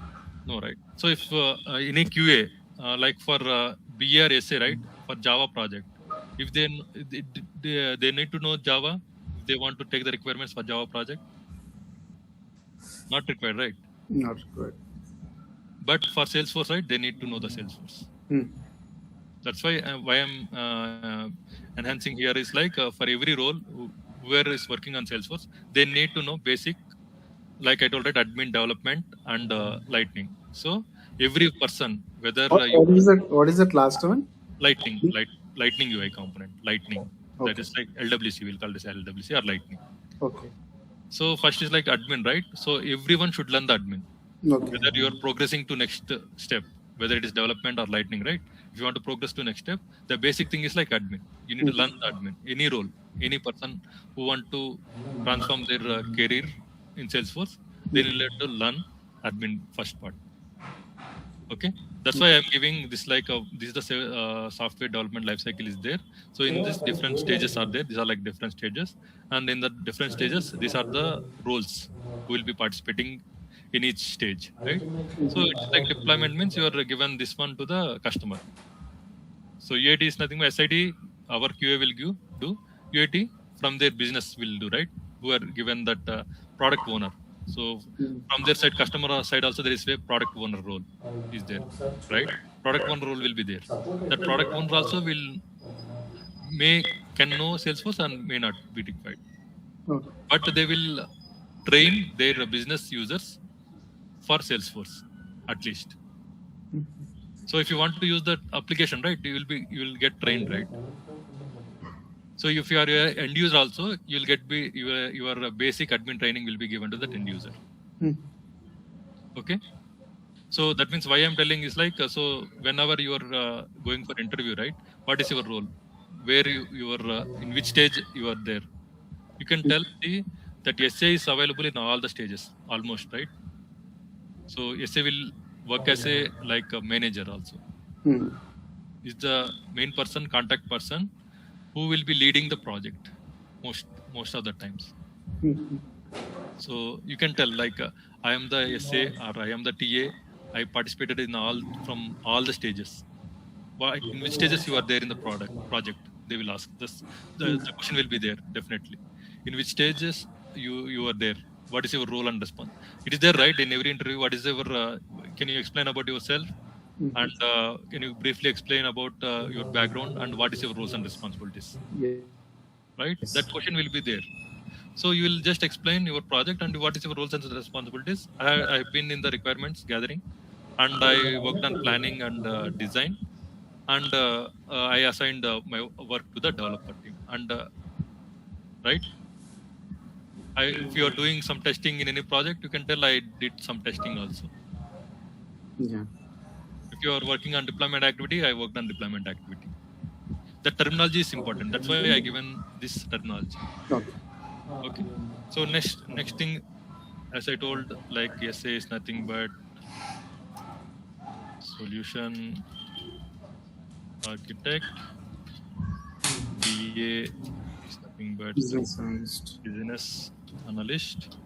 No, right? So if in a QA, like for BA or SA, right? For Java project, if they need to know Java, if they want to take the requirements for Java project, not required, right? Not required. But for Salesforce, right? They need to know the Salesforce. That's why I'm enhancing here is like for every role, whoever is working on Salesforce, they need to know basic, like I told, right, admin, development, and lightning. So every person, whether what is that last one? Lightning UI component, lightning. Okay. That is like LWC. We'll call this LWC or lightning. Okay. So first is like admin, right? So everyone should learn the admin. Okay. Whether you are progressing to next step, whether it is development or lightning, right? If you want to progress to next step, the basic thing is like admin. You need to learn the admin. Any role, any person who want to transform their career in Salesforce, they will have to learn admin first part. Okay, that's why I'm giving this like this is the software development lifecycle is there. So in this, different stages are there. These are like different stages, and in the different stages, these are the roles who will be participating in each stage, right? So it's like deployment means you are given this one to the customer. So UAT is nothing but SIT. Our QA will do UAT from their business will do, right? Who are given that product owner. So from their side, customer side also there is a product owner role is there, right? Product owner role will be there. That product owner also can know Salesforce and may not be required, but they will train their business users for Salesforce at least. So if you want to use that application, right, you will get trained, right? So if you are an end user also, you'll get your basic admin training will be given to that end user. Okay. So that means why I'm telling is like, so whenever you are going for interview, right, what is your role? Where you are, in which stage you are there? You can tell that SA is available in all the stages, almost, right? So SA will work as a manager also. Is the main person, contact person, who will be leading the project most of the times. So you can tell like I am the SA or I am the TA. I participated in from all the stages. In which stages you are there in the project? They will ask this. The question will be there definitely. In which stages you are there? What is your role and response? It is there, right? In every interview, what is your? Can you explain about yourself? And can you briefly explain about your background and what is your roles and responsibilities? Right? That question will be there. So you will just explain your project and what is your roles and responsibilities. I've been in the requirements gathering, and I worked on planning and design, and I assigned my work to the developer team. And right, if you are doing some testing in any project, you can tell I did some testing also. Yeah. If you are working on deployment activity, I worked on deployment activity. The terminology is important. That's why I given this terminology. Okay. So next thing, as I told, like SA is nothing but solution architect. BA is nothing but Business analyst. business analyst.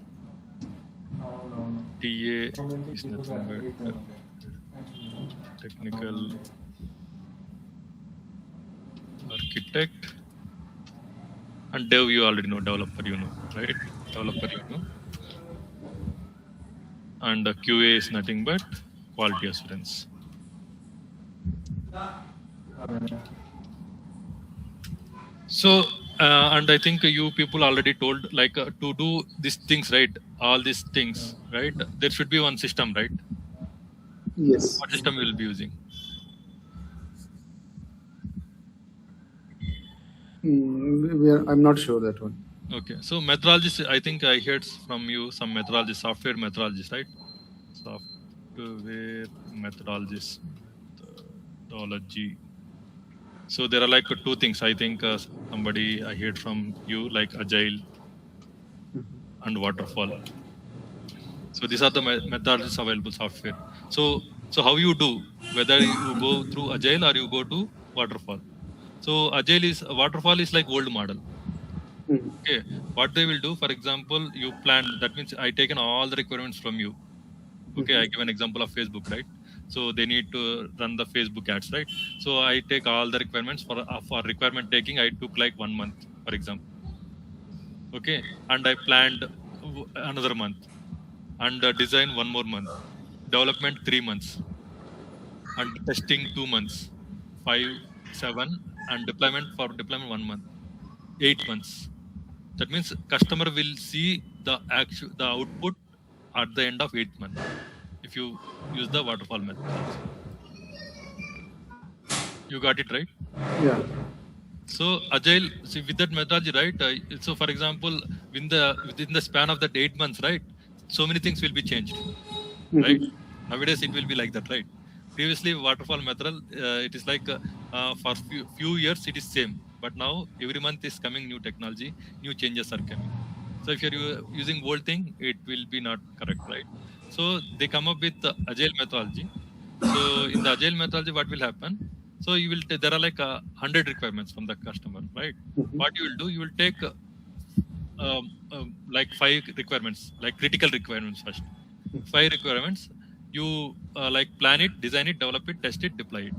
TA is nothing but technical architect. And dev, you already know, developer, you know, right? Developer, you know. And QA is nothing but quality assurance. So, and I think you people already told, like, to do these things, right? All these things, right? There should be one system, right? Yes. What system you will be using? I'm not sure that one. Okay, so methodologies, I think I heard from you some methodologies, software methodologies, right? Software methodologies, methodology. So there are like two things. I think somebody I heard from you, like Agile and Waterfall. So these are the methodologies available software. So how you do, whether you go through Agile or you go to Waterfall. So Waterfall is like old model. Okay, what they will do, for example, you plan, that means I taken all the requirements from you. Okay, I give an example of Facebook, right? So they need to run the Facebook ads, right? So I take all the requirements for requirement taking. I took like 1 month, for example. Okay, and I planned another month, and design 1 more month, development 3 months, and testing 2 months, 5, 7, and deployment 1 month, 8 months. That means customer will see the output at the end of 8 months if you use the waterfall method. You got it, right? Yeah. So Agile, see, with that methodology, right? So for example, within the span of that 8 months, right? So many things will be changed, right? Nowadays it will be like that, right? Previously, waterfall method, it is like for few years it is same, but now every month is coming new technology, new changes are coming. So if you're using old thing, it will be not correct, right? So they come up with the Agile methodology. So in the Agile methodology, what will happen? So you will there are like 100 requirements from the customer, right? What you will do, you will take like 5 requirements, like critical requirements first. 5 requirements. You like plan it, design it, develop it, test it, deploy it.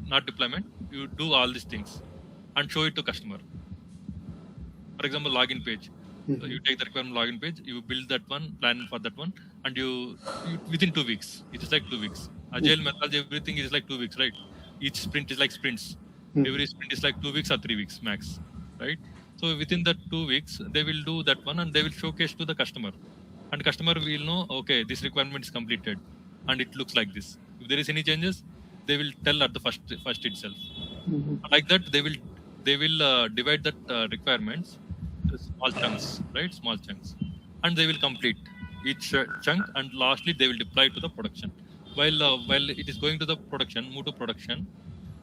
Not deployment. You do all these things and show it to customer. For example, login page. So you take the requirement login page, you build that one, plan for that one, and you within 2 weeks. It is like 2 weeks. Agile methodology, everything is like 2 weeks, right? Each sprint is like sprints. Every sprint is like 2 weeks or 3 weeks max, right? So within that 2 weeks, they will do that one and they will showcase to the customer. And customer will know, okay, this requirement is completed and it looks like this. If there is any changes, they will tell at the first itself. Like that, they will divide that requirements to small chunks, right? Small chunks, and they will complete each chunk, and lastly they will deploy to the production. While it is going to the production, move to production.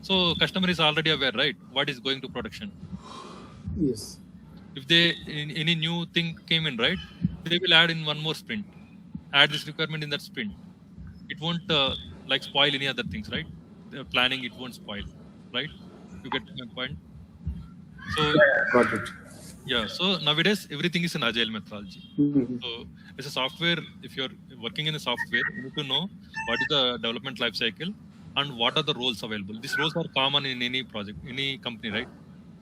So customer is already aware, right? What is going to production? Yes. If any new thing came in, right, they will add in one more sprint. Add this requirement in that sprint. It won't like spoil any other things, right? The planning, it won't spoil, right? You get my point? So Got it. yeah. So nowadays everything is an agile methodology. So as a software, if you're working in a software, you need to know what is the development life cycle and what are the roles available. These roles are common in any project, any company, right?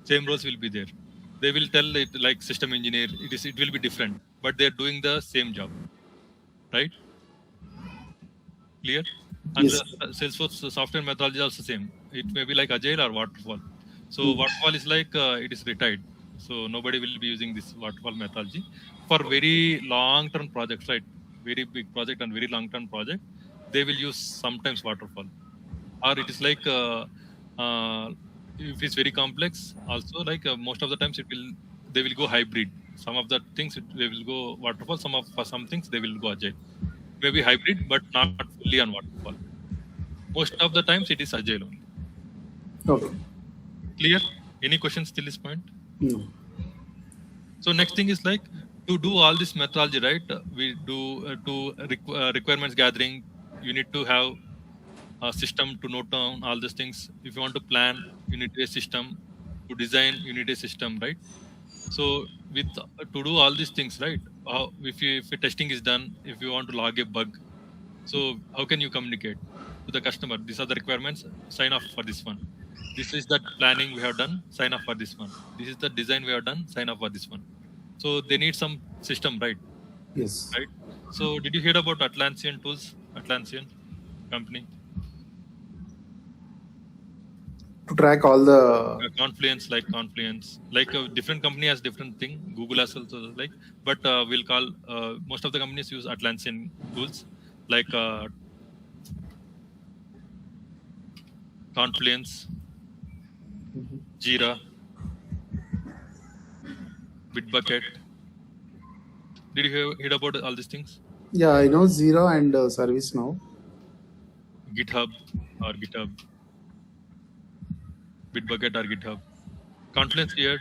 Same roles will be there. They will tell it like system engineer. It will be different, but they're doing the same job, right? Clear? And Yes. the Salesforce software methodology is also same. It may be like agile or waterfall. So waterfall is like it is retired. So nobody will be using this waterfall methodology for very long-term projects, right? Very big project and very long-term project. They will use sometimes waterfall, or it is like if it's very complex. Also, like most of the times they will go hybrid. Some of the things they will go waterfall. For some things they will go agile. Maybe hybrid, but not fully on waterfall. Most of the times it is agile only. Okay. Clear? Any questions till this point? No. So next thing is like to do all this methodology, right? We do requirements gathering. You need to have system to note down all these things. If you want to plan, you need a system. To design, you need a system, right? So with to do all these things, right? If a testing is done, if you want to log a bug, so how can you communicate to the customer? These are the requirements. Sign off for this one. This is the planning we have done. Sign off for this one. This is the design we have done. Sign off for this one. So they need some system, right? Yes. Right. So did you hear about Atlassian tools? Atlassian company. To track all the Confluence, like a different company has different thing. Google has also like, but we'll call most of the companies use Atlassian tools like Confluence, Jira, Bitbucket. Did you hear about all these things? Yeah, I know Zero and ServiceNow. GitHub or GitHub, Bitbucket or GitHub. Confluence here.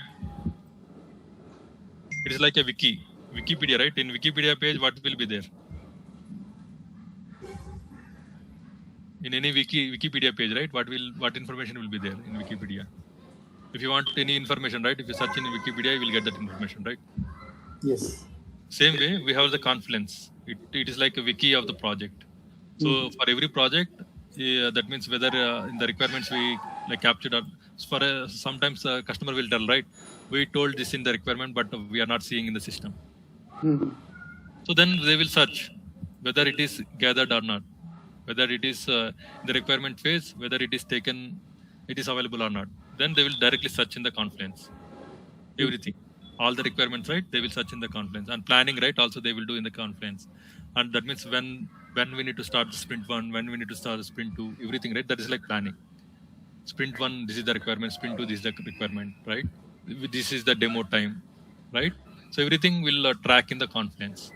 It is like a Wikipedia, right? In Wikipedia page, what will be there? In any Wikipedia page, right? What information will be there in Wikipedia? If you want any information, right? If you search in Wikipedia, you will get that information, right? Yes. Same way, we have the Confluence. It is like a wiki of the project. So for every project, that means whether in the requirements we like captured or for sometimes customer will tell, right? We told this in the requirement, but we are not seeing in the system. So then they will search whether it is gathered or not, whether it is in the requirement phase, whether it is taken, it is available or not. Then they will directly search in the Confluence. Everything, all the requirements, right? They will search in the Confluence, and planning, right? Also they will do in the Confluence. And that means when we need to start sprint 1, when we need to start sprint 2, everything, right? That is like planning. Sprint 1, this is the requirement. Sprint 2, this is the requirement, right? This is the demo time, right? So everything will track in the Confluence.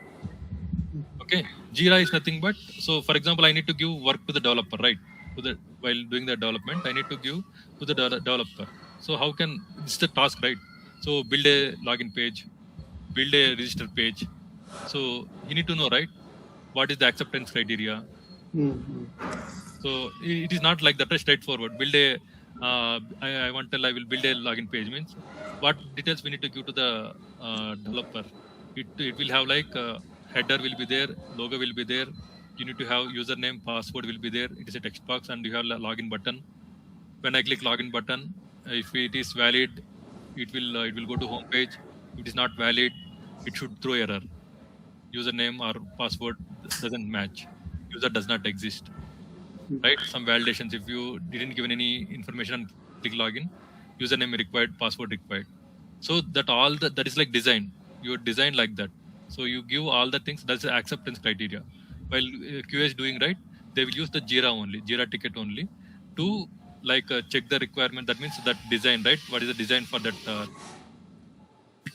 Okay, Jira is nothing but, so for example, I need to give work to the developer, right? While doing the development, I need to give to the developer. So how can, this is the task, right? So build a login page, build a register page. So you need to know, right? What is the acceptance criteria? So it is not like that straightforward. Build a, I want to tell I will build a login page, means what details we need to give to the developer. It will have like header will be there, logo will be there. You need to have username, password will be there. It is a text box, and you have a login button. When I click login button, if it is valid, it will go to home page. If it is not valid, it should throw error. Username or password doesn't match. User does not exist. Right? Some validations. If you didn't give any information and click login, username required, password required. So that is like design. You design like that. So you give all the things. That's the acceptance criteria. While QA is doing, right, they will use the Jira ticket only to like check the requirement. That means that design, right? What is the design for that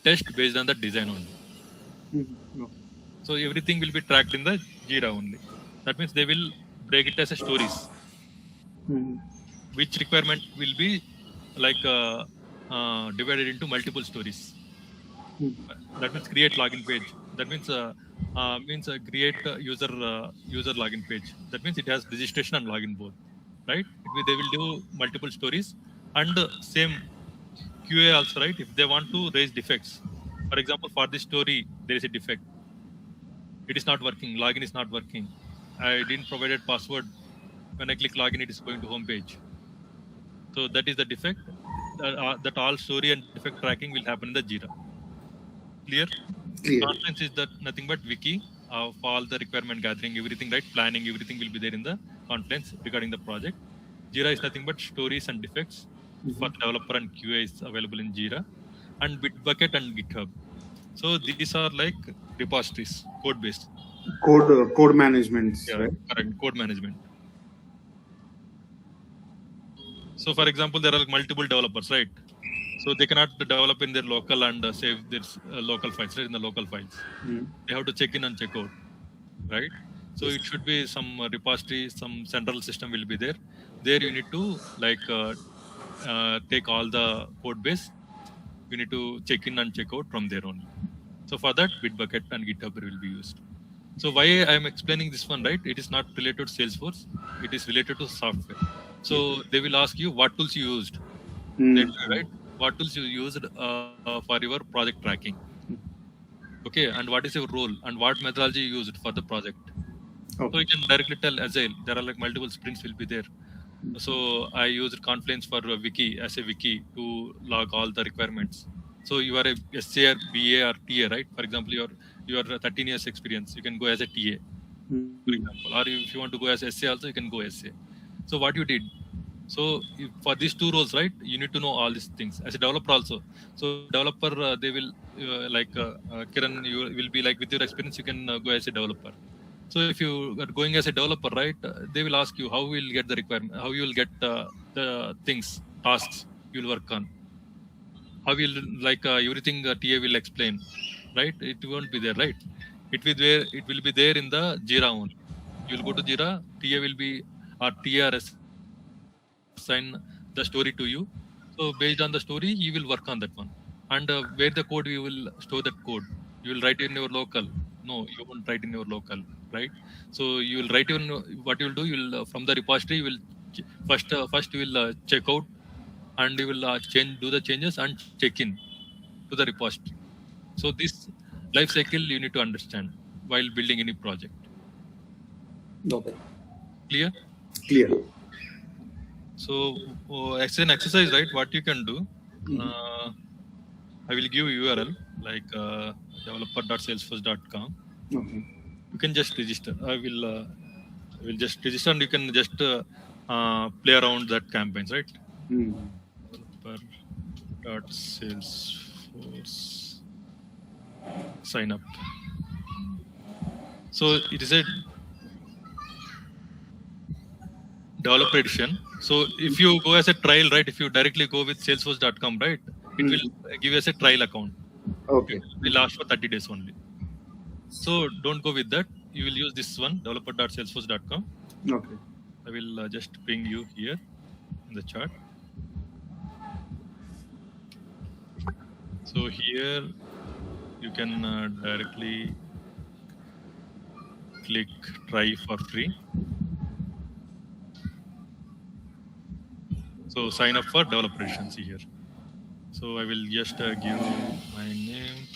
test based on the design only. So everything will be tracked in the Jira only. That means they will break it as a stories. Which requirement will be like divided into multiple stories. That means create login page. That means create user login page. That means it has registration and login both, right? They will do multiple stories, and same QA also, right? If they want to raise defects, for example, for this story there is a defect. It is not working. Login is not working. I didn't provide password. When I click login, it is going to home page. So that is the defect. That all story and defect tracking will happen in the Jira. Clear? Confluence is that nothing but wiki of all the requirement gathering, everything, right? Planning, everything will be there in the Confluence regarding the project. Jira is nothing but stories and defects for developer, and QA is available in Jira, and Bitbucket and GitHub. So these are like repositories, code base. Code management. Yeah, right? Correct. Code management. So for example, there are multiple developers, right? So they cannot develop in their local and save their local files, right? In the local files, they have to check in and check out, right? So it should be some repository, some central system will be there. There you need to like take all the code base. You need to check in and check out from there only. So for that, Bitbucket and GitHub will be used. So why I am explaining this one, right? It is not related to Salesforce. It is related to software. So they will ask you what tools you used, right? What tools you used for your project tracking. Okay, and what is your role and what methodology you used for the project. So you can directly tell Agile. There are like multiple sprints will be there. So I used Confluence for a wiki as a wiki to log all the requirements. So you are a SCA or BA or TA, right? For example, you are 13 years experience. You can go as a TA, for example, or if you want to go as SA also, you can go SA. So what you did? So for these two roles, right? You need to know all these things as a developer also. So developer, they will Kiran, you will be like with your experience, you can go as a developer. So if you are going as a developer, right, they will ask you how you will get the requirement, how you will get the things, tasks you will work on, how will like everything TA will explain, right? It won't be there, right? It will be there in the Jira only. You will go to Jira, TA will be or TA assign the story to you. So based on the story, you will work on that one. And where the code you will store that code, you will write in your local. No, you won't write in your local, right? So you will write in what you will do. You will from the repository, you will first you will check out and you will do the changes and check in to the repository. So this life cycle you need to understand while building any project. Okay. Clear? Clear. So as an exercise, right? What you can do? I will give URL like developer.salesforce.com. Okay. You can just register. I will just register and you can just play around that campaigns, right? Developer.salesforce sign up. So it is a developer edition. So if you go as a trial, right? If you directly go with salesforce.com, right? It will give you as a trial account. Okay. It will last for 30 days only. So don't go with that. You will use this one, developer.salesforce.com. Okay. I will just ping you here in the chat. So here you can directly click try for free. So sign up for developer edition. See here. So I will just give my name.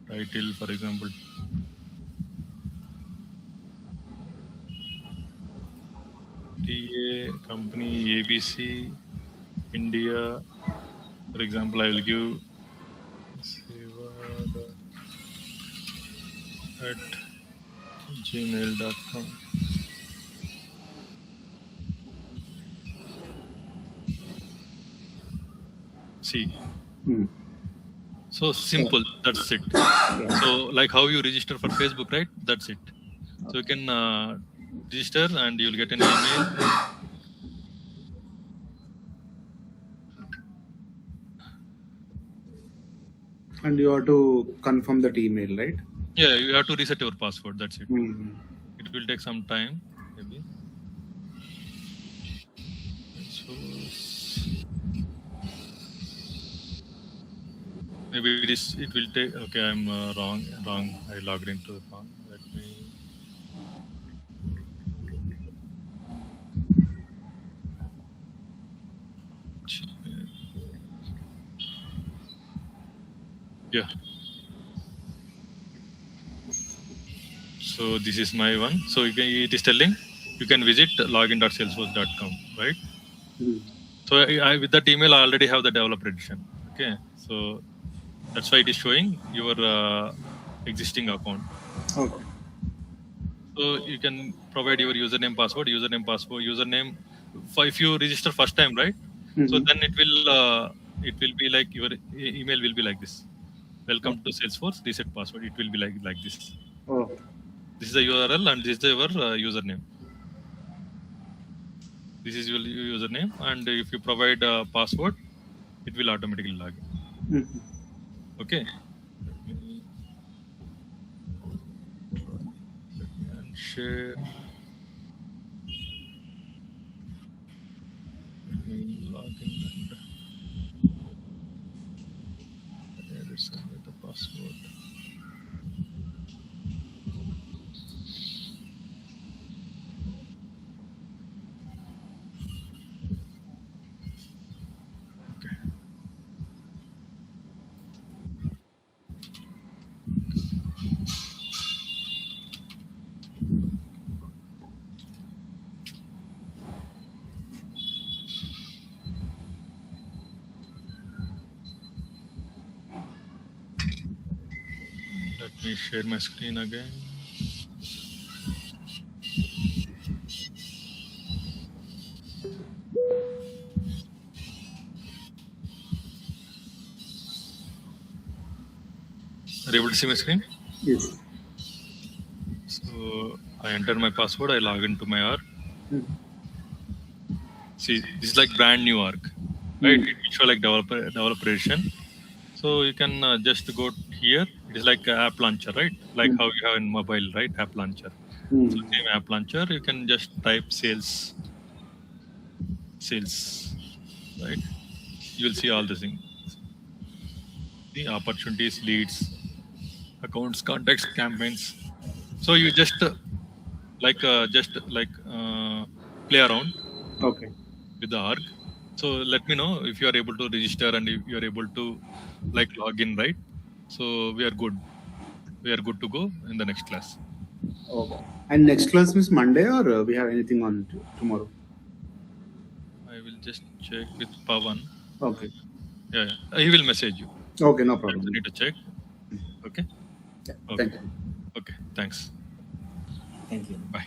Title, for example, TA company ABC India. For example, I will give Siva at gmail.com. See. So simple. That's it. So like how you register for Facebook, right? That's it. So you can register and you'll get an email. And you have to confirm that email, right? Yeah, you have to reset your password. That's it. It will take some time, maybe. So maybe it will take. Okay, I'm wrong. I logged into the wrong. Let me. Yeah. So this is my one. So it is telling you can visit login.salesforce.com, right? So I with that email I already have the developer edition. Okay, so that's why it is showing your existing account. Okay. So you can provide your username, password. Username. For if you register first time, right? So then it will be like your email will be like this. Welcome to Salesforce. Reset password. It will be like this. Oh. This is the URL and this is your username. This is your username, and if you provide a password, it will automatically log in. Okay. And share. login and reset the password. Okay. Let me share my screen again. Are you able to see my screen? Yes. So I enter my password, I log into my ARC. See, this is like brand new ARC, right? It show like developer edition. So you can just go here. It is like app launcher, right? Like how you have in mobile, right? App launcher. So same app launcher, you can just type sales, right? You will see all the things. The opportunities, leads, accounts, contacts, campaigns. So you just play around with the ARC. So let me know if you are able to register and if you are able to like log in, right? So we are good. We are good to go in the next class. Okay. And next class is Monday, or we have anything on tomorrow? I will just check with Pawan. Okay. Yeah. He will message you. Okay, no problem. I need to check. Okay. Yeah. Okay. Thank you. Okay. Thanks. Thank you. Bye.